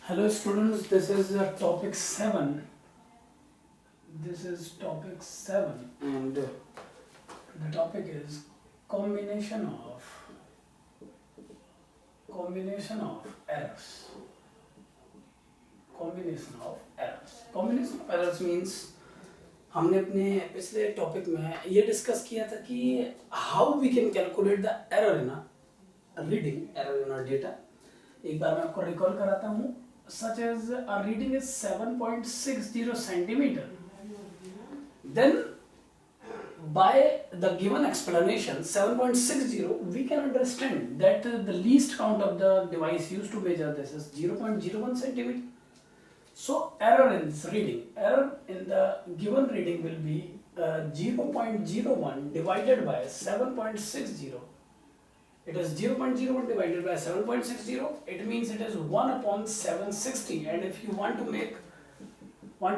Hello students, this is topic 7. This is topic 7 and the topic is combination of errors. Combination of errors means हमने अपने पिछले topic में ये discuss किया था कि how we can calculate the error in reading, error in data. एक बार मैं आपको रिकॉल कराता हूँ. Such as our reading is 7.60 centimeter, then by the given explanation 7.60 we can understand that the least count of the device used to measure this is 0.01 centimeter. So error in this reading, error in the given reading will be 0.01 divided by 7.60. It is 0.01 divided by 7.60. It means it is 1 upon 760. And if you want to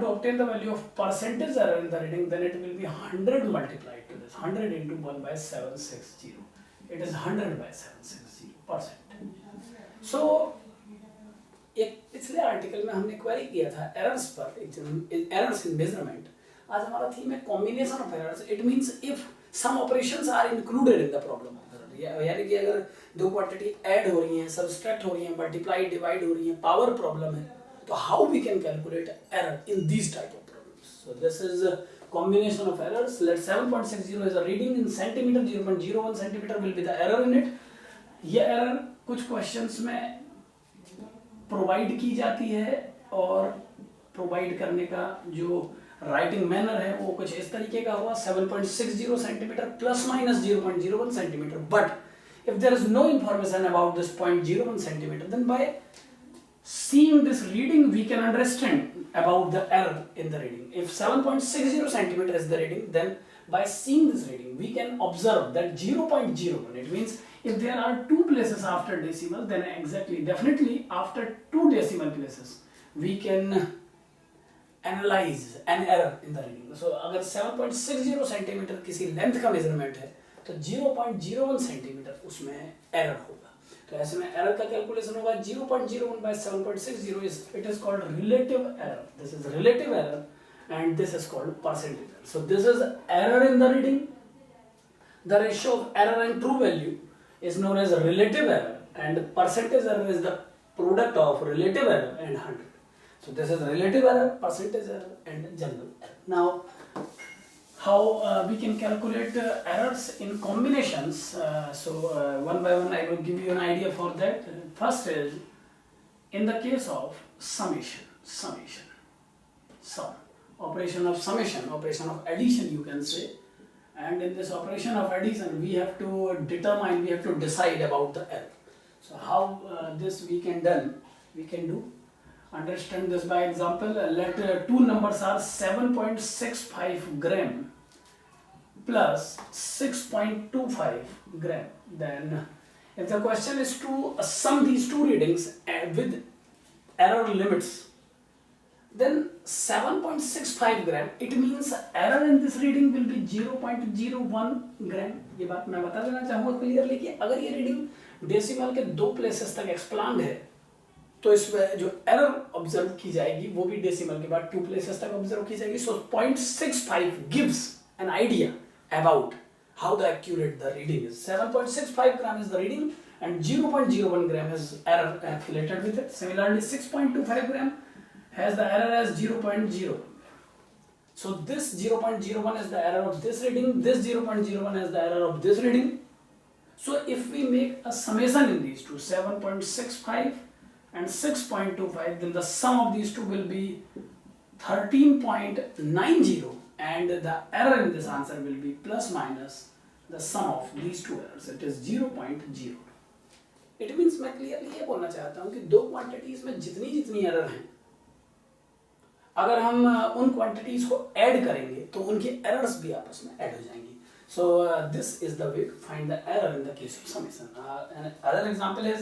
obtain the value of percentage error in the reading, then it will be 100 multiplied to this. 100 into 1 by 760. It is 100 by 760%. So एक पिछले article में हमने query किया था errors पर, errors in measurement. आज हमारा theme है combination of errors. It means if some operations are included in the problem. यानी कि अगर दो क्वांटिटी ऐड हो रही हैं, सब्सट्रैक्ट हो रही हैं, मल्टीप्लाई डिवाइड हो रही हैं, पावर प्रॉब्लम है, तो how we can calculate error in this type of problems. So this is combination of errors. Let 7.60 is a reading in centimeter, 0.01 centimeter will be the error in it. ये error कुछ questions में provide की जाती है और provide करने का जो राइटिंग मैनर है वो कुछ इस तरीके का हुआ. 7.60 centimetre plus minus 0.01 centimetre. But if there is no information about this 0.01 centimetre, then by seeing this reading we can understand about the error in the reading. If 7.60 centimeter is the reading, then by seeing this reading we can observe that 0.01, it means if there are two places after decimal, then exactly definitely after two decimal places we can analyze an error in the reading. So अगर 7.60 centimeter किसी length का measurement है तो 0.01 centimetre उसमें error होगा. तो ऐसे में एरर का कैलकुलेशन होगा 0.01 by 7.60 is it is called relative error. This is relative error and this is called percentage error. So this is error in the reading. The ratio of error and true value is known as relative error, and percentage error is the product of relative error and 100. So this is relative error, percentage error and general error. Now how we can calculate errors in combinations. So one by one I will give you an idea for that. First is in the case of summation, sum, operation of summation, operation of addition you can say. And in this operation of addition we have to decide about the error. So how this we can do. Understand this by example. Let two numbers are 7.65 gram plus 6.25 gram. Then if the question is to sum these two readings with error limits, then 7.65 gram, it means error in this reading will be 0.01 gram. ये बात मैं बता देना चाहूँगा clearly कि अगर ये reading decimal के दो प्लेसेस तक एक्सप्लांड है तो इसमें जो एरर ऑब्जर्व की जाएगी वो भी डेसिमल के बाद टू प्लेसेस तक ऑब्जर्व की जाएगी. सो 0.65 gives an idea about how the accurate the reading is. 7.65 gram is the reading and 0.01 gram is error affiliated with it. Similarly 6.25 gram has the error as 0.0. So this 0.01 is the error of this reading, this 0.01 is the error of this reading. So if we make a summation in these two, 7.65 and 6.25, then the sum of these two will be 13.90. And the error in this answer will be plus minus the sum of these two errors. It is 0.0. It means मैं clearly ये बोलना चाहता हूँ कि दो quantities में जितनी error हैं, अगर हम उन quantities को ऐड करेंगे तो उनकी errors भी आपस में ऐड हो जाएंगी. So this is the way to find the error in the case of summation. Another example is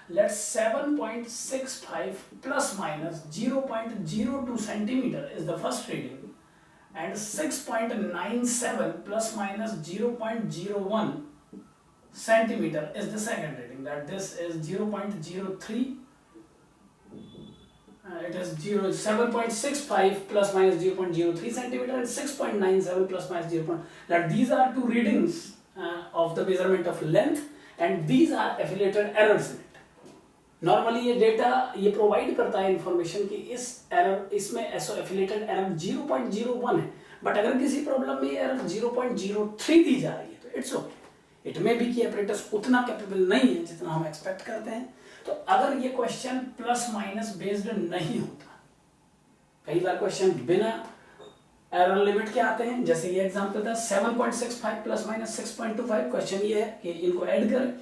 let 7.65 plus minus 0.02 centimeter is the first reading. And 6.97 plus minus 0.01 centimeter is the second reading. That this is 0.03 it is 7.65 plus minus 0.03 centimeter and 6.97 plus minus 0. That these are two readings of the measurement of length and these are affiliated errors in it. Normally ये data ये provide करता है information कि इस error इसमें affiliated error 0.01 है, but अगर किसी प्रॉब्लम में ये एरर 0.03 दी जा रही है तो it's okay, it may be कि एपरेटस उतना कैपेबल नहीं है जितना हम एक्सपेक्ट करते हैं। तो अगर ये क्वेश्चन प्लस माइनस बेस्ड नहीं होता, कई बार क्वेश्चन बिना एरर लिमिट के आते हैं, जैसे ये एग्जांपल था 7.65 प्लस माइनस 6.25, क्वेश्चन ये है कि इनको ऐड करें।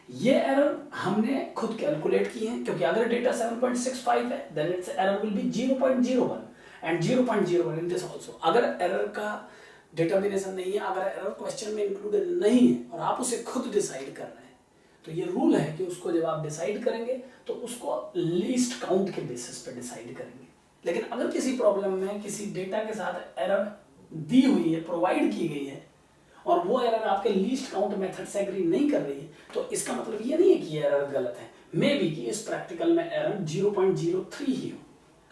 ये एरर हमने खुद कैलकुलेट की है, क्योंकि अगर डेटा 7.65 है then it's error will be 0.01 and 0.01 in this also. अगर एरर का डिटर्मिनेशन नहीं है, अगर एरर क्वेश्चन में इंक्लूडेड नहीं है और आप उसे खुद डिसाइड कर रहे हैं, तो ये रूल है कि उसको जब आप डिसाइड करेंगे तो उसको लीस्ट काउंट के बेसिस पे डिसाइड करेंगे। लेकिन अगर किसी प्रॉब्लम में किसी डेटा के साथ एरर दी हुई है, प्रोवाइड की गई है और वो एरर आपके लीस्ट काउंट मेथड से एग्री नहीं कर रही है, तो इसका मतलब ये नहीं है कि ये एरर गलत है, मे बी कि इस प्रैक्टिकल में एरर 0.03 ही हो।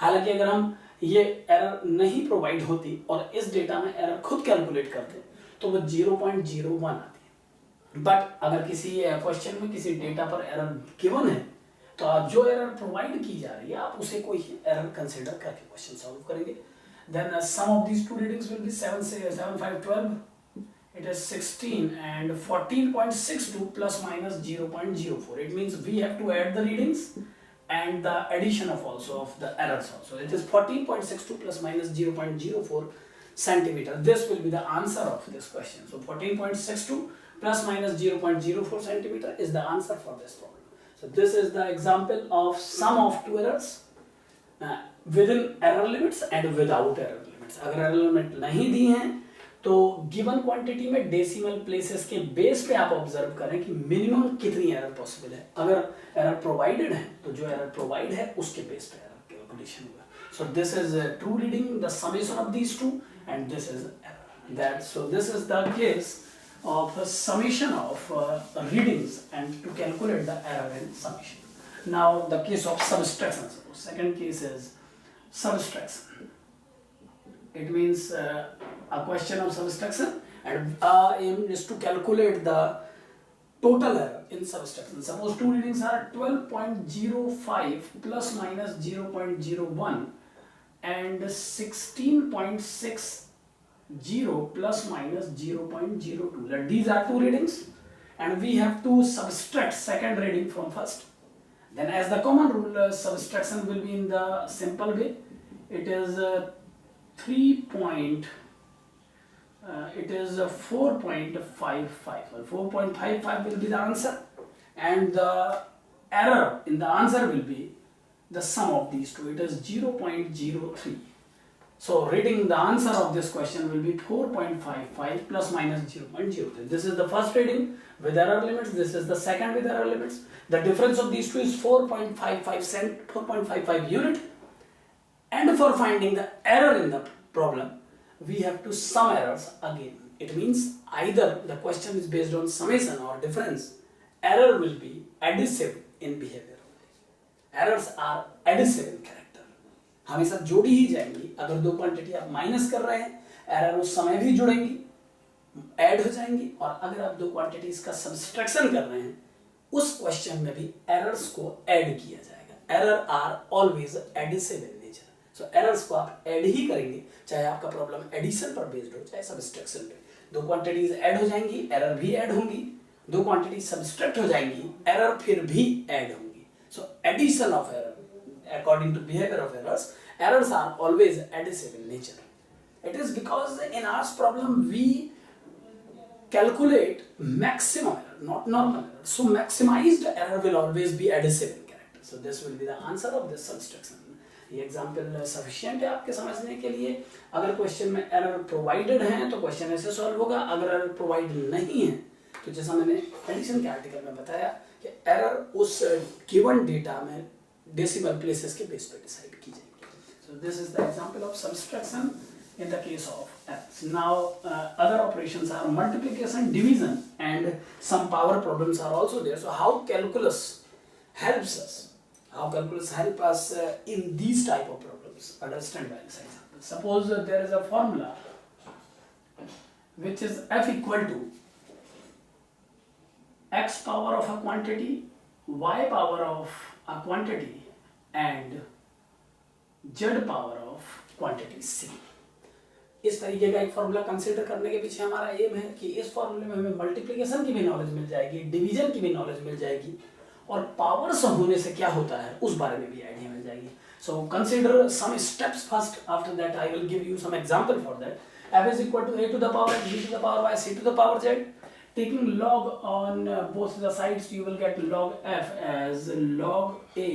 हालांकि अगर हम ये एरर नहीं प्रोवाइड होती और इस डेटा में एरर खुद कैलकुलेट करते तो वो 0.01 आती है। बट अगर किसी क्वेश्चन में किसी डेटा पर एरर गिवन है तो आप जो एरर प्रोवाइड की जा रही है आप उसे कोई एरर कंसिडर करके क्वेश्चन सॉल्व करेंगे। Then some of these two readings will be 7 से 7 5 12, it is 16 and 14.62 plus minus 0.04. It means we have to add the readings and the addition of also of the errors also. It is 14.62 plus minus 0.04 centimeter. This will be the answer of this question. So 14.62 plus minus 0.04 centimeter is the answer for this problem. So this is the example of sum of two errors within error limits and without error limits. अगर error limit नहीं दी हैं तो given quantity में decimal places के base पे आप observe करें कि मिनिमम कितनी एरर पॉसिबल है। अगर एरर प्रोवाइडेड है तो जो एरर प्रोवाइड है उसके बेस पे एरर कैलकुलेशन होगा। सो this is true reading, the summation of these to, and this is error that. So this is the case of summation of readings and to calculate the error in summation. Now the case of subtraction. Second case is subtraction. It means a question of subtraction and aim is to calculate the total error in subtraction. Suppose two readings are 12.05 plus minus 0.01 and 16.60 plus minus 0.02. That these are two readings and we have to subtract second reading from first. Then as the common rule, subtraction will be in the simple way. It is 4.55 or 4.55 will be the answer, and the error in the answer will be the sum of these two. It is 0.03. So reading the answer of this question will be 4.55 plus minus 0.03. This is the first reading with error limits. This is the second with error limits. The difference of these two is 4.55 unit. And for finding the error in the problem, we have to sum errors again. It means either the question is based on summation or difference. Error will be additive in behavior. Errors are additive in character. हमेशा जोड़ी ही जाएंगी। अगर दो quantity आप minus कर रहे हैं, error उस समय भी जुड़ेंगी, ऐड हो जाएंगी, और अगर आप दो क्वांटिटीज का सब्सट्रैक्शन कर रहे हैं, उस क्वेश्चन में भी एरर्स को ऐड किया जाएगा। Error are always additive in nature. So errors को आप ऐड ही करेंगे, चाहे आपका प्रॉब्लम एडिशन पर बेस्ड हो चाहे सब्सट्रैक्शन पे। दो क्वांटिटीज ऐड हो जाएंगी, एरर भी ऐड होंगी, दो क्वांटिटीज सब्सट्रैक्ट हो जाएंगी, एरर फिर भी ऐड होंगी। So addition of error according to behavior of errors are always additive in nature. It is because in our problem we calculate maximum error, not normal error. So maximized error will always be additive in character. So this will be the answer of this subtraction. ये example sufficient है आपके समझने के लिए। अगर question में error provided है तो क्वेश्चन ऐसे सॉल्व होगा, अगर एरर प्रोवाइड नहीं है तो जैसा मैंने एडिशन के आर्टिकल में बताया कि एरर उस गिवन डेटा में डेसिमल प्लेसेस के बेस पे डिसाइड की जाएगी। सो this is the example of subtraction in the case of errors. Now other operations are multiplication, division, and some power problems are also there. So how calculus helps us? How calculus help us in these type of problems? Understand by this example. Suppose there is a formula which is f equal to x power of a quantity, y power of a quantity and z power of quantity c. इस तरीके का एक formula consider करने के पीछे हमारा M है कि इस फॉर्मूले में हमें मल्टीप्लिकेशन की भी नॉलेज मिल जाएगी, डिवीजन की भी नॉलेज मिल जाएगी और पावर्स होने से क्या होता है उस बारे में भी आइडिया मिल जाएगी. So consider some steps first. After that I will give you some example for that. f is equal to a to the power x, b to the power y, c to the power z. Taking log on both the sides, you will get log f as log a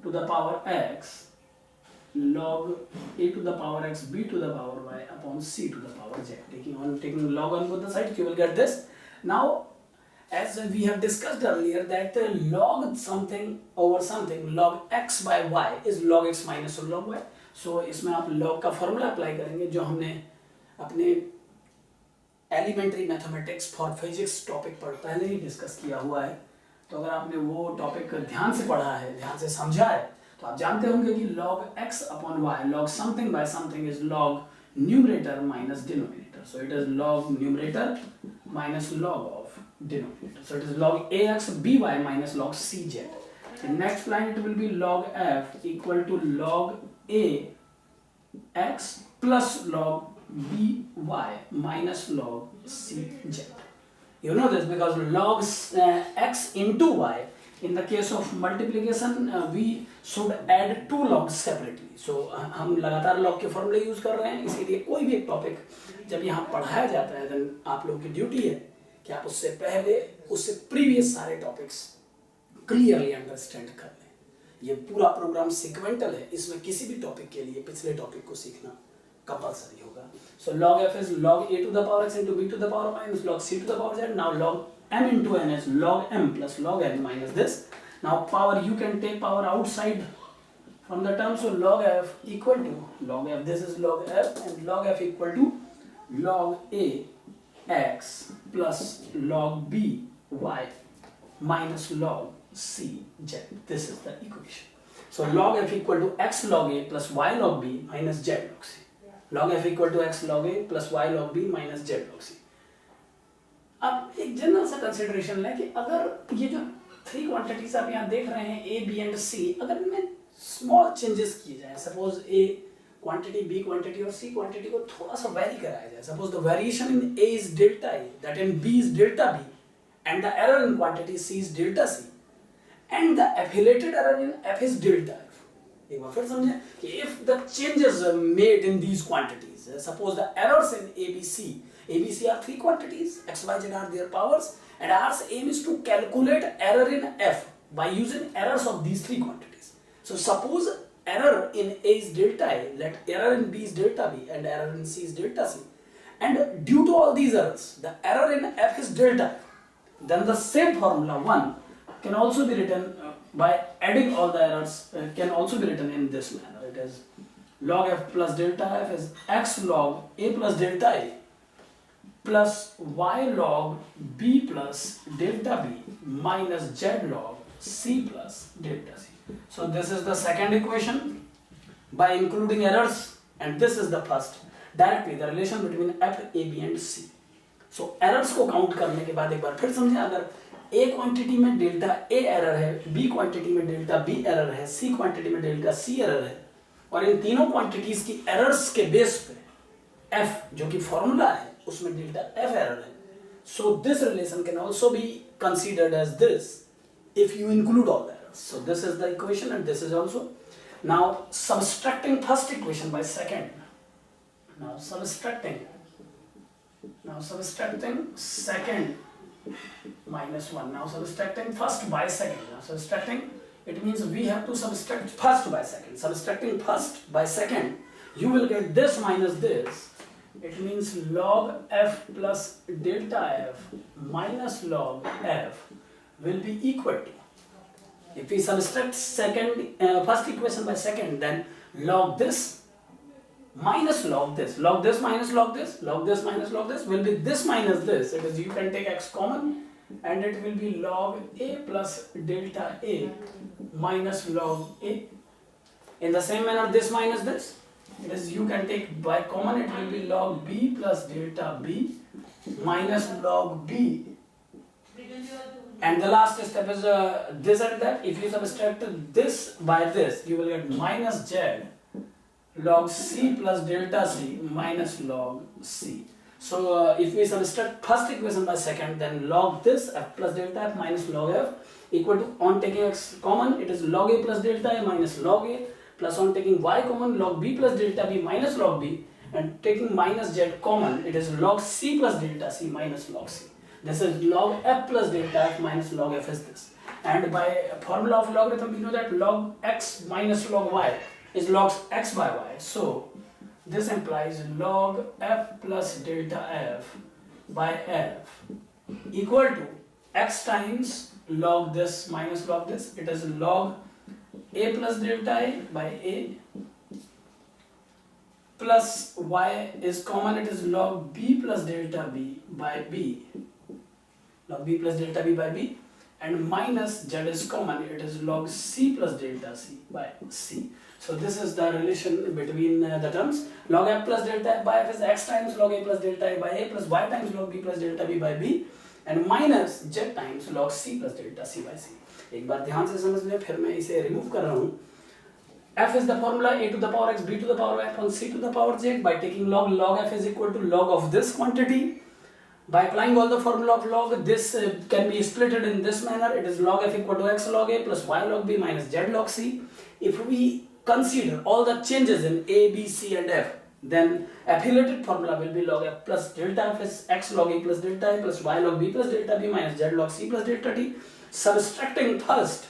to the power x, log a to the power x, b to the power y upon c to the power z. Taking log on both the sides, you will get this. Now, as we have discussed earlier, that log something over something, log x by y is log x minus log y. So इसमें आप log का formula apply करेंगे जो हमने अपने elementary mathematics for physics topic पर पहले ही discuss किया हुआ है. तो अगर आपने वो टॉपिक ध्यान से पढ़ा है, ध्यान से समझा है, तो आप जानते होंगे कि log x upon y, log something by something is log numerator minus denominator. So it is log numerator minus log of denominator. So it is log ax by minus log cz. In next line it will be log f equal to log a x plus log by minus log cz. You know this because log x into y, in the case of multiplication we should add two logs separately. So हम लगातार log के फॉर्मूले use कर रहे हैं, इसीलिए कोई भी एक टॉपिक जब यहाँ पढ़ाया जाता है then आप लोगों की ड्यूटी है कि आप उससे पहले उससे प्रीवियस सारे टॉपिक्स क्लियरली अंडरस्टैंड कर लें. ये पूरा प्रोग्राम सिक्वेंटल है, इसमें किसी भी टॉपिक के लिए पिछले टॉपिक को सीखना कंपलसरी होगा. सो log f is log a to the power x into b to the power minus log c to the power z. Now log m into n is log m plus log n minus this. Now power, you can take power outside from the term. So log f equal to log f, this is log f, and log f equal to log a x plus log b y minus log c z. This is the equation. So log f equal to x log a plus y log b minus z log c. Log f equal to x log a plus y log b minus z log c. अब एक general सा consideration लें कि अगर ये जो three quantities आप यहाँ देख रहे हैं a, b एंड c, अगर इनमें स्मॉल चेंजेस किए जाए, suppose a quantity, b quantity और c क्वांटिटी को थोड़ा सा वेरी कराया जाए. Suppose the variation in a is delta a, that in b is delta b, and the error in quantity c is delta c, and the affiliated error in f is delta f. एक बार फिर समझें कि if the changes made in these quantities, suppose the errors in ABC are three quantities, x, y, z are their powers, and our aim is to calculate error in f by using errors of these three quantities. So suppose error in a is delta a, let error in b is delta b, and error in c is delta c, and due to all these errors, the error in f is delta f. Then the same formula 1 can also be written by adding all the errors, can also be written in this manner. It is log f plus delta f is x log a plus delta a plus y log b plus delta b minus z log c plus delta c. So this is the second equation by including errors, and this is the first, directly the relation between f, a, b and c. So errors को count करने के बाद एक बार फिर समझें, अगर a quantity में delta a error है, b क्वांटिटी में डेल्टा b एरर है, c क्वांटिटी में डेल्टा c एरर है, और इन तीनों क्वांटिटीज की एरर्स के बेस पे f जो कि फॉर्मूला है उसमें डेल्टा f एरर है. So this relation can also be considered as this if you include all the errors. So this is the equation and this is also. Now subtracting first equation by second. Now subtracting second minus 1. Now subtracting first by second. Now subtracting, it means we have to subtract first by second. Subtracting first by second, you will get this minus this. It means log f plus delta f minus log f will be equal to. If we subtract first equation by second, then log this minus log this, log this minus log this, log this minus log this will be this minus this. It is, you can take x common, and it will be log a plus delta a minus log a. In the same manner, this minus this, it is, you can take by common, it will be log b plus delta b minus log b. And the last step is this and that. If you subtract this by this, you will get minus z log c plus delta c minus log c. So if we subtract first equation by second, then log this f plus delta f minus log f equal to, on taking x common, it is log a plus delta a minus log a, plus on taking y common, log b plus delta b minus log b, and taking minus z common, it is log c plus delta c minus log c. This is log f plus delta f minus log f is this. And by formula of logarithm, we know that log x minus log y is log x by y. So this implies log f plus delta f by f equal to x times log this minus log this. It is log a plus delta a by a plus y is common, it is log b plus delta b by b. Log b plus delta b by b, and minus z is common, it is log c plus delta c by c. So this is the relation between the terms. Log f plus delta f by f is x times log a plus delta a by a plus y times log b plus delta b by b, and minus z times log c plus delta c by c. एक बार ध्यान से समझ लें, फिर मैं इसे remove कर रहा हूँ. f is the formula a to the power x b to the power y upon c to the power j. By taking log f is equal to log of this quantity. By applying all the formula of log, this can be split in this manner. It is log f equal to x log a plus y log b minus z log c. If we consider all the changes in a, b, c and f, then affiliated formula will be log f plus delta f is x log a plus delta a plus y log b plus delta b minus z log c plus delta d. Subtracting first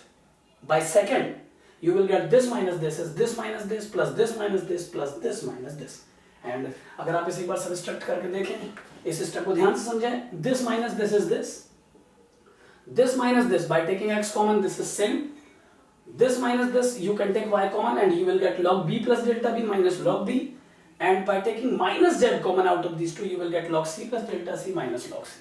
by second, you will get this minus this is this minus this plus this minus this plus this minus this. And अगर आप इसे एक बार subtract करके देखें, इस step को ध्यान से समझें. This minus this is this. This minus this, by taking x common, this is same. This minus this, you can take y common and you will get log b plus delta b minus log b. And by taking minus z common out of these two, you will get log c plus delta c minus log c.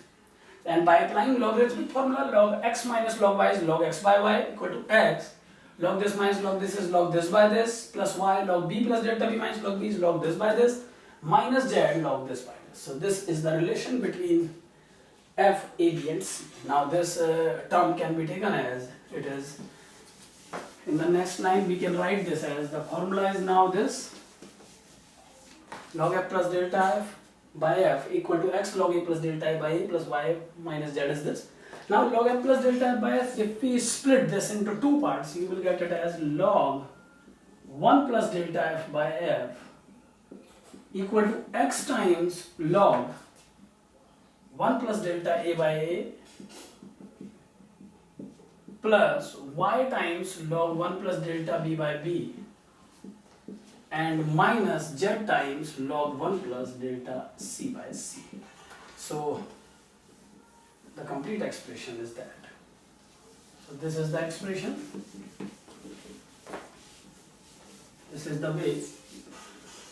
And by applying logarithmic formula, log x minus log y is log x by y equal to x. Log this minus log this is log this by this plus y. Log b plus delta b minus log b is log this by this minus z log this by this. So this is the relation between f, a, b and c. Now this term can be taken as, it is, in the next line we can write this as, the formula is now this, log f plus delta f by f equal to x log a plus delta a by a plus y minus z is this. Now log f plus delta f by f, if we split this into two parts, you will get it as log 1 plus delta f by f equal to x times log 1 plus delta a by a plus y times log 1 plus delta b by b and minus z times log 1 plus delta c by c. So the complete expression is that. So this is the expression. This is the way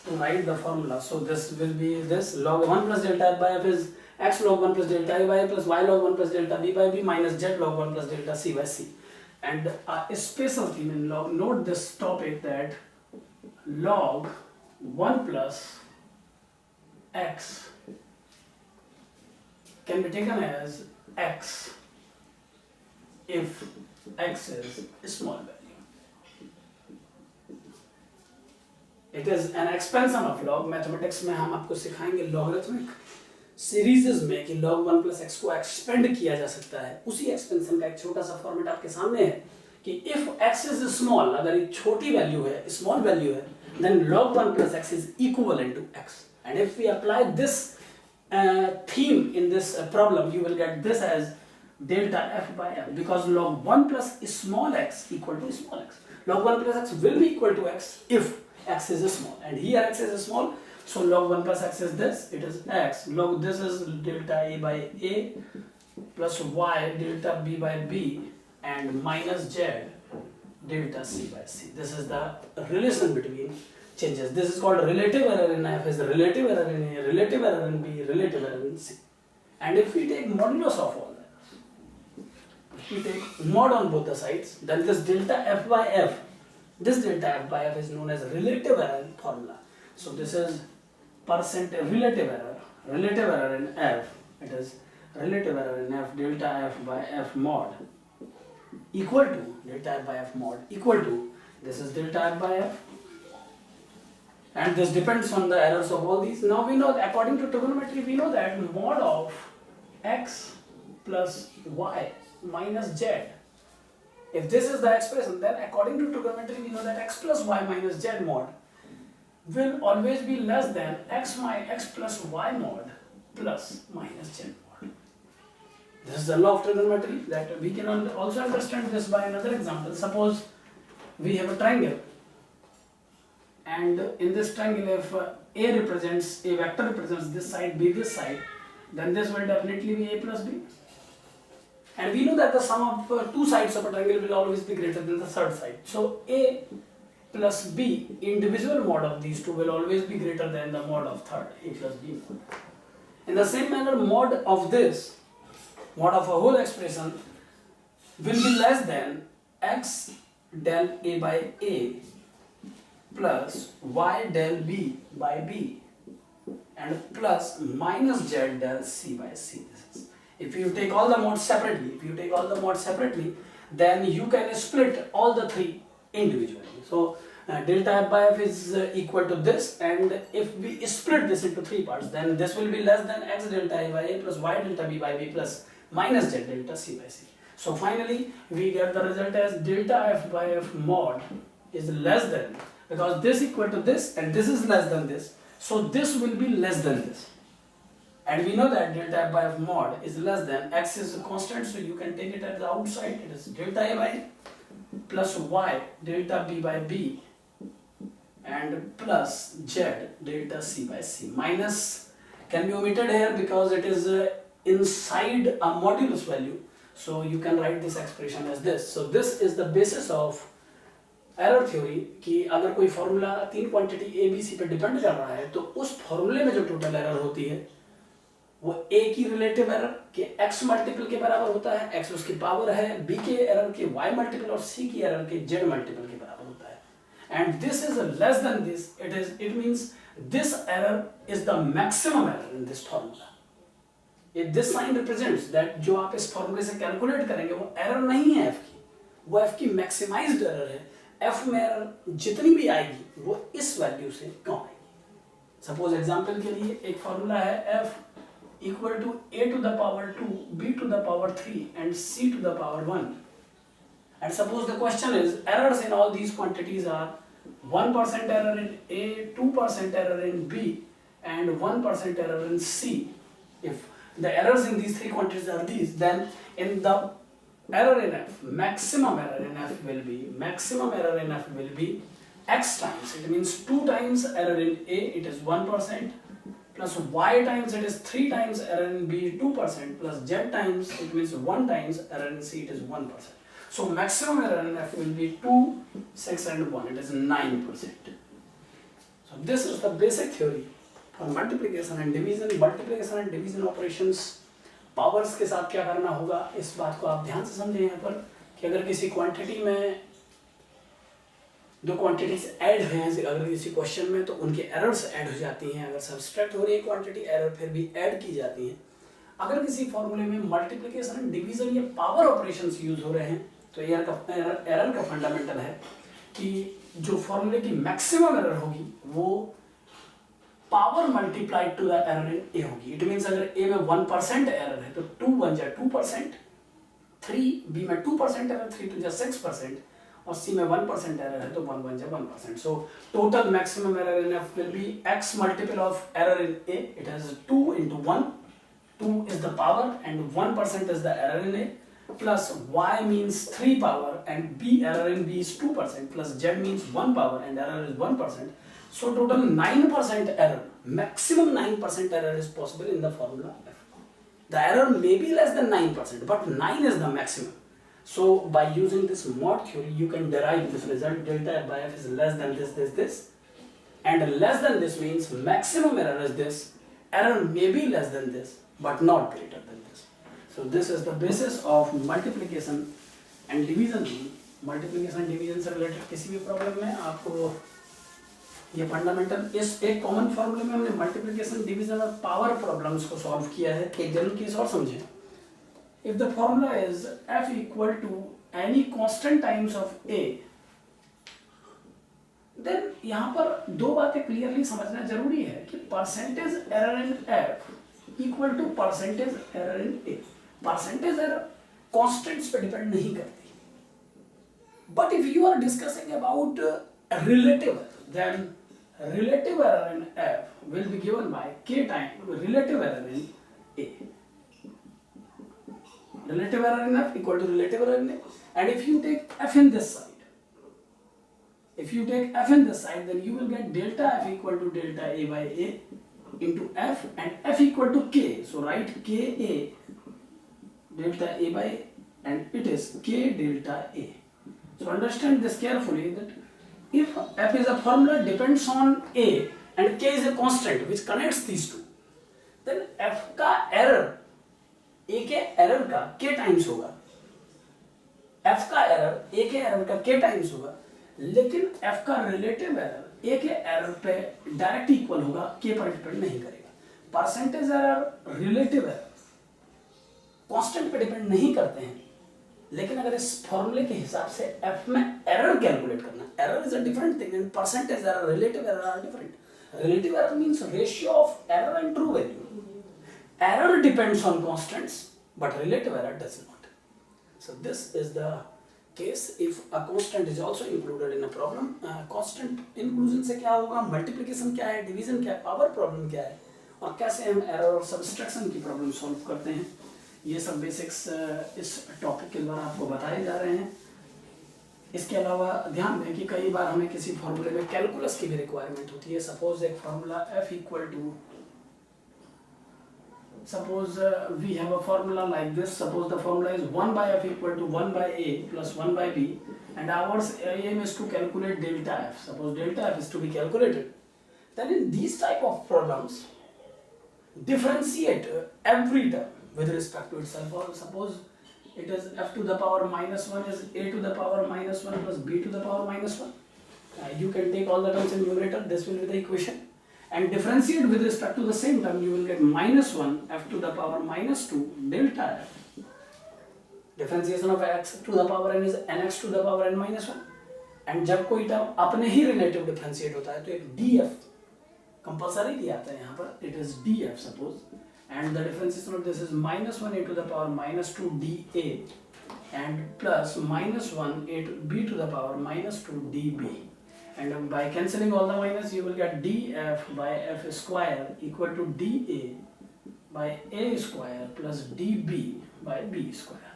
to write the formula. So this will be this, log 1 plus delta f by f is x log 1 plus delta a by a plus y log 1 plus delta b by b minus z log 1 plus delta c by c. And a special thing in log, note this topic, that log 1 plus x can be taken as x if x is a small value. It is an expansion of log. Mathematics में हम आपको सिखाएंगे logarithmic series में कि log 1 plus x को expand किया जा सकता है. उसी एक्सपेंशन का एक छोटा सा फॉर्मेट आपके सामने है कि if x is small, अगर ये छोटी वैल्यू है, स्मॉल वैल्यू है, then log 1 plus x is equivalent to x. And if we apply this theme in this problem, you will get this as delta f by f, because log 1 plus small x equal to small x. Log 1 plus x will be equal to x if x is small, and here x is small, so log 1 plus x is this, it is x. Log this is delta a by a plus y delta b by b and minus z delta c by c. This is the relation between changes. This is called relative error in f, is relative error in a, relative error in b, relative error in c. And if we take modulus of all that, we take mod on both the sides, then this delta f by f, this delta f by f is known as relative error formula. So this is percent relative error in f, it is relative error in f, delta f by f mod equal to delta f by f mod equal to, this is delta f by f, and this depends on the errors of all these. Now we know that according to trigonometry, we know that mod of x plus y minus z, if this is the expression, then according to trigonometry we know that x plus y minus z mod will always be less than x plus y mod plus minus z mod. This is the law of trigonometry that we can also understand this by another example. Suppose we have a triangle, and in this triangle if a vector represents this side, b this side, then this will definitely be a plus b. And we know that the sum of two sides of a triangle will always be greater than the third side. So a plus b, individual mod of these two will always be greater than the mod of third, a plus b mod. In the same manner, mod of this, mod of a whole expression will be less than x del a by a plus y del b by b and plus minus z del c by c. This is, if you take all the modes separately, then you can split all the three individually. So delta f by f is equal to this, and if we split this into three parts, then this will be less than x delta a by a plus y delta b by b plus minus z delta c by c. So finally we get the result as delta f by f mod is less than, because this equal to this and this is less than this, so this will be less than this. And we know that delta f by f mod is less than, x is a constant, so you can take it at the outside, it is delta a by a plus y delta b by b and plus z delta c by c. Minus can be omitted here because it is inside a modulus value, so you can write this expression as this. So this is the basis of error theory कि अगर कोई formula तीन quantity A B C पे depend कर रहा है तो उस फॉर्मूले में जो टोटल एरर होती है वो ए की रिलेटिव एरर के x मल्टीपल के बराबर होता है, x उसकी पावर है, b के एरर के y मल्टीपल और c की एरर के z मल्टीपल के बराबर होता है. And this is less than this, it means this error is the maximum error in this formula. If this sign represents that जो आप इस फॉर्मूले से कैलकुलेट करेंगे वो एरर नहीं है f की, वो f की मैक्सिमाइज्ड एरर है. f में एरर जितनी भी आएगी वो इस वैल्यू से कम आएगी. सपोज एग्जांपल के लिए एक फॉर्मूला है f equal to a to the power 2, b to the power 3 and c to the power 1. And suppose the question is errors in all these quantities are 1% error in a, 2% error in b and 1% error in c. If the errors in these three quantities are these, then in the error in f, maximum error in f will be x times, it means 2 times error in a, it is 1%, plus y times, it is 3 times error in b, 2%, plus z times, it means 1 times error in c, it is 1%. So maximum error in f will be 2, 6 and 1, it is 9%. So this is the basic theory for multiplication and division operations. Powers के साथ क्या करना होगा, इस बात को आप ध्यान से समझें यहाँ पर कि अगर किसी क्वांटिटी में दो क्वांटिटीज ऐड हैं, अगर किसी क्वेश्चन में, तो उनके एरर्स ऐड हो जाती हैं. अगर सब्सट्रैक्ट हो रही है क्वांटिटी, एरर फिर भी ऐड की जाती हैं. अगर किसी फॉर्मूले में मल्टीप्लिकेशन एंड डिवीजन या पावर ऑपरेशंस यूज हो रहे हैं, तो एरर का फंडामेंटल है कि जो फॉर्मूले की मैक्सिमम एरर होगी वो power multiplied to the error in A होगी. इट मींस अगर ए में 1% एरर है तो 2 1 जा 2%, 3 बी में 2% एरर, 3 2 जा 6% और सी में 1% एरर है तो 1 1 जा 1%. So total maximum error in F will be x multiple of error in A. It has 2 into 1, 2 is the power and 1% is the error in a, plus y means 3 power and b error in b is 2%, plus z means 1 power and error is 1%. So total 9% error, maximum 9% error is possible in the formula f. The error may be less than 9%, but 9 is the maximum. So by using this mod theory, you can derive this result, delta f by f is less than this, and less than this means maximum error is this, error may be less than this, but not greater than this. So this is the basis of multiplication and division rule. Multiplication division से related किसी भी problem में आपको ये fundamental, इस एक common फॉर्मूले में हमने मल्टीप्लिकेशन डिवीजन और पावर प्रॉब्लम्स को सॉल्व किया है। एक जनरल केस और समझें। If the formula is f equal to any constant times of a, then यहाँ पर दो बातें क्लियरली समझना जरूरी है कि percentage error in f equal to percentage error in a। Percentage error constants पे डिपेंड नहीं करती, but if you are discussing about relative, then relative error in f will be given by k time relative error in a. Relative error in f equal to relative error in a. And if you take f in this side, then you will get delta f equal to delta a by a into f, and f equal to k. So write k a delta a by a, and it is k delta a. So understand this carefully, that if f is a formula depends on a and k is a constant which connects these two, then f का error a के error का k times होगा, f का error a के error का k times होगा, लेकिन f का relative error a के error पे डायरेक्ट इक्वल होगा, k पर डिपेंड नहीं करेगा। Percentage error, relative error constant पे डिपेंड नहीं करते हैं, लेकिन अगर इस फॉर्मूले के हिसाब से f में एरर कैलकुलेट करना, error is a different thing and percentage error, relative error are different. Relative error means ratio of error and true value. Error depends on constants but relative error does not. So this is the case if a constant is also included in a problem. Constant inclusion से क्या होगा, multiplication क्या है, division क्या है, power problem क्या है, और कैसे हम एरर और सब्सट्रैक्शन की प्रॉब्लम सॉल्व करते हैं, ये सब बेसिक्स इस टॉपिक के द्वारा आपको बताए जा रहे हैं। इसके अलावा ध्यान दें कि कई बार हमें किसी फॉर्मूले में कैलकुलस की भी रिक्वायरमेंट होती है। सपोज एक formula f equal to, suppose we have a formula like this, suppose the formula is 1 by f equal to 1 by a plus 1 by b, and our aim is to calculate delta f. Suppose delta f is to be calculated, then in these type of problems differentiate every term with respect to itself. Or suppose it is f to the power minus 1 is a to the power minus 1 plus b to the power minus 1. You can take all the terms in numerator, this will be the equation, and differentiate with respect to the same term, you will get minus 1 f to the power minus 2 delta f. Differentiation of x to the power n is nx to the power n minus 1, and जब कोई term अपने ही relative differentiate होता है तो एक df compulsory दिया आता है यहाँ पर, it is df suppose, and the differentiation of this is minus 1 a to the power minus 2 dA and plus minus 1 a to b to the power minus 2 dB, and by cancelling all the minus you will get df by f square equal to dA by a square plus dB by b square.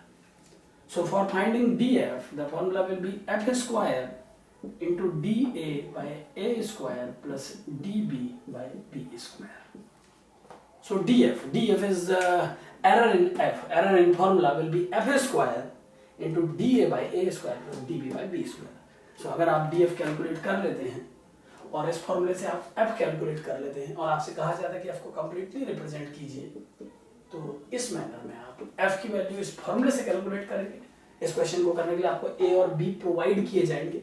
So for finding df, the formula will be f square into dA by a square plus dB by b square. So df is the error in f. Error in formula will be f square into dA by a square plus dB by b square. So अगर आप df calculate कर लेते हैं और इस फॉर्मूले से आप f कैलकुलेट कर लेते हैं और आपसे कहा जाता है कि f को कम्प्लीटली रिप्रेजेंट कीजिए, तो इस मैनर में आप f की वैल्यू इस फॉर्मूले से कैलकुलेट करेंगे। इस क्वेश्चन को करने के लिए आपको a और b प्रोवाइड किए जाएंगे।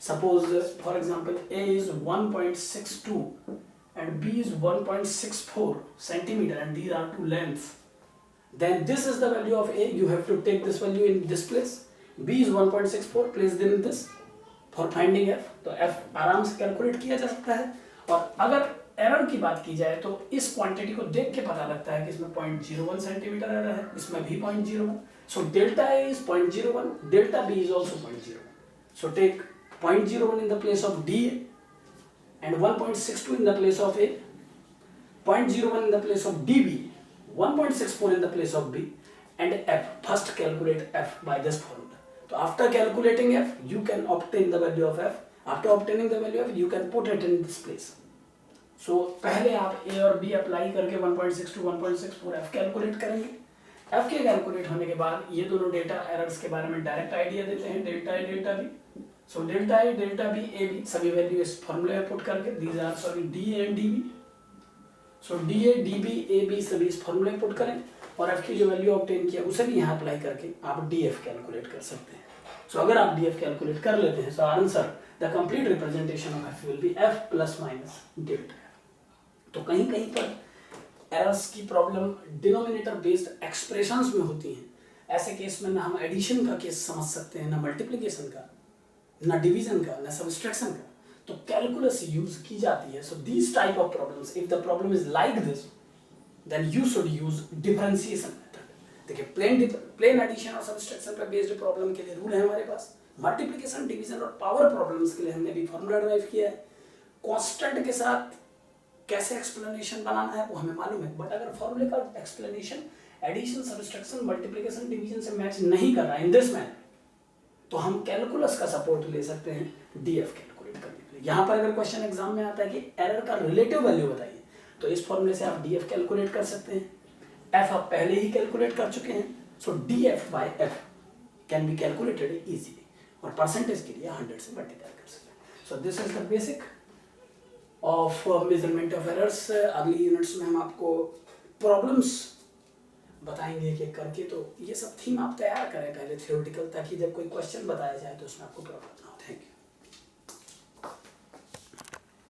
Suppose for example a is 1.62 and b is 1.64 centimeter, and these are two lengths, then this is the value of a. You have to take this value in this place. b is 1.64, place them in this for finding f. तो f आराम से calculate किया जा सकता है। और अगर error की बात की जाए तो इस क्वांटिटी को देख के पता लगता है कि इसमें 0.01 सेंटीमीटर एरर है, इसमें भी 0.01. So delta a is 0.01, delta b is also 0.01. So take 0.01 in the place of dA and 1.62 in the place of A, 0.01 in the place of dB, 1.64 in the place of B, and f. First calculate f by this formula. So after calculating f, you can obtain the value of f. After obtaining the value of f, you can put it in this place. So पहले आप a और b apply करके 1.62, 1.64 f calculate करेंगे। f के calculate होने के बाद ये दोनों डेटा एरर्स के बारे में डायरेक्ट आइडिया देते हैं, delta a, delta b. So delta a, delta b, a b सभी वैल्यू इस फॉर्मूले में पुट करके, these are sorry dA and dB. So dA, dB, a b सभी इस फॉर्मूले में पुट करें और f की जो वैल्यू ऑब्टेन किया उसे भी यहाँ अप्लाई करके आप df कैलकुलेट कर सकते हैं। सो अगर आप df कैलकुलेट कर लेते हैं, so answer the complete representation of f will be f plus minus delta. तो कहीं कहीं पर एरर्स की प्रॉब्लम डिनोमिनेटर बेस्ड एक्सप्रेशंस में होती हैं। ऐसे केस में ना हम एडिशन का केस समझ सकते हैं, ना मल्टीप्लिकेशन का, ना डिवीजन का, ना सब्सट्रैक्शन का, तो कैलकुलस यूज की जाती है। So this type of problems, if the problem is like this, then you should use differentiation method. देखिए प्लेन एडिशन और सब्सट्रैक्शन पर बेस्ड प्रॉब्लम के लिए रूल है हमारे पास। मल्टीप्लिकेशन, डिवीजन और पावर प्रॉब्लम्स के लिए हमने भी फॉर्मूला ड्राइव किया है। कांस्टेंट के साथ कैसे एक्सप्लेनेशन बनाना है वो हमें मालूम है, बट अगर फॉर्मूले का explanation addition, subtraction, multiplication, division से मैच नहीं कर रहा है इन दिस मैनर, तो हम कैलकुलस का सपोर्ट ले सकते हैं डीएफ कैलकुलेट करने के लिए। यहाँ पर अगर क्वेश्चन एग्जाम में आता है कि एरर का रिलेटिव वैल्यू बताइए, तो इस फॉर्मूले से आप डीएफ कैलकुलेट कर सकते हैं। एफ आप पहले ही कैलकुलेट कर चुके हैं, so DF by F can be calculated easily, और परसेंटेज के लिए 100 से मल्टीप्लाई कर सकते हैं। So this is the basic of measurement of errors. अगली यूनिट्स में हम आपको प्रॉब्लम्स बताएंगे कि करके, तो ये सब थीम आप तैयार करें पहले थ्योरेटिकल, ताकि जब कोई क्वेश्चन बताया जाए तो उसमें आपको प्रॉब्लम ना हो। Thank you.